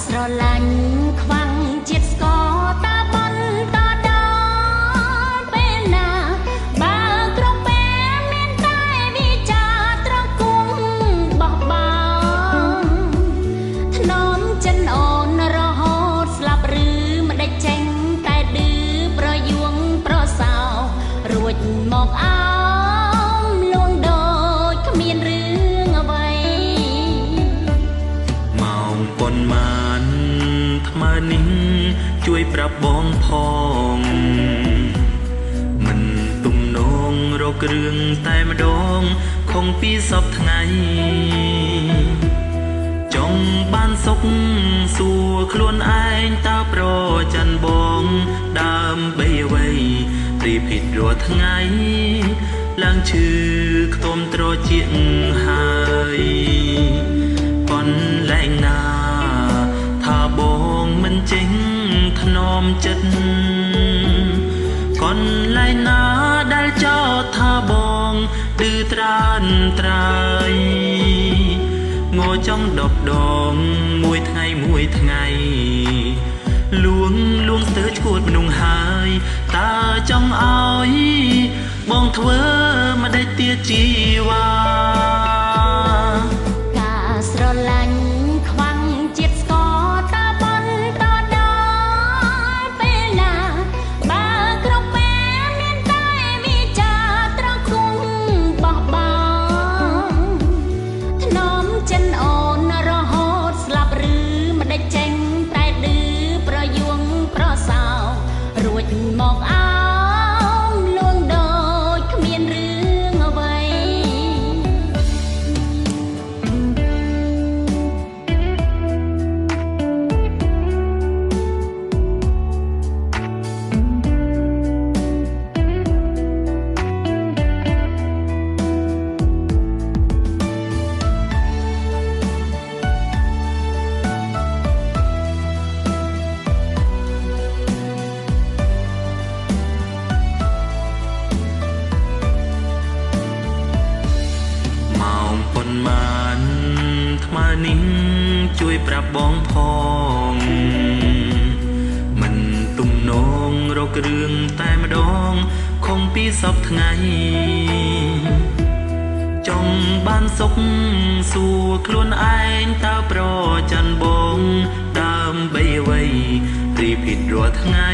ស្រឡាញ់ខ្វាំងជាតិស្ករតាបនតដល់ពេលណាបើគ្រប់ពេលមានតែវិចាត្រគង់បោះបោធ្នមចិនអូនរហូតស្លាប់ឬមិនដេចចេញតែឌឺប្រយួងប្រសោរួចមកអោមលួងដូចគ្មានរឿងអ្វីមកប៉ុន្មានថ្មើរនេះជួយប្រាប់បងផងមិនទំនងរករឿងតែម្ដងคงពីសពថ្ងៃចង់បានសុខសួរខ្លួនឯងតើប្រច័នបងដើម្បីអ្វីព្រីភិតរាល់ថ្ងៃឡើងឈឺខ្ទមត្រជាហើយកនលែងណាថាបងមិនចេញថ្នមចិត្តកនលែងណាដែលចោទថាបងឌឺត្រានត្រើយងោចង់ដប់ដងមួយថ្ងៃលួងស្ទើរឈួតមនុស្សហើយតើចង់ឲ្យបងធ្វើមិនដេចទៀតជីវ៉ាការស្រឡាញ់ខ្វាំងជាតិស្ករតាបនតដល់ពេលណាបើគ្រប់ពេលមានតែវិចាត្រគង់បោះបោធ្នមចិនអូនរហូតស្លាប់ឬមិនដេចចេញតែឌឺប្រយួងប្រសោរួចមកអោមលួងដូចគ្មានរឿងអ្វីប៉ុន្មានថ្មើរនេះជួយប្រាប់បងផងមិនទំនងរករឿងតែម្ដងคงពីសពថ្ងៃចង់បានសុខសួរខ្លួនឯងតើប្រច័នបងដើម្បីអ្វីព្រីភិតរាល់ថ្ងៃ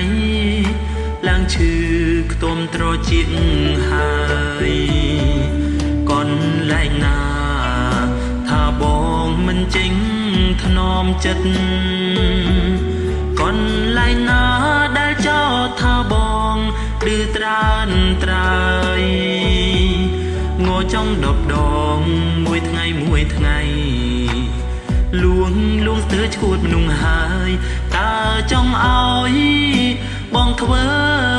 ឡើងឈឺខ្ទមត្រជាហើយកនលែងណាថាបងមិនចេញថ្នមចិត្តកនលែងណាដែលចោទថាបងឌឺត្រានត្រើយងោចង់ដប់ដងមួយថ្ងៃលួងស្ទើរឈួតមនុស្សហើយតើចង់ឲ្យបងធ្វើ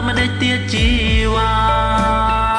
មិនដេចទៀតជីវ៉ា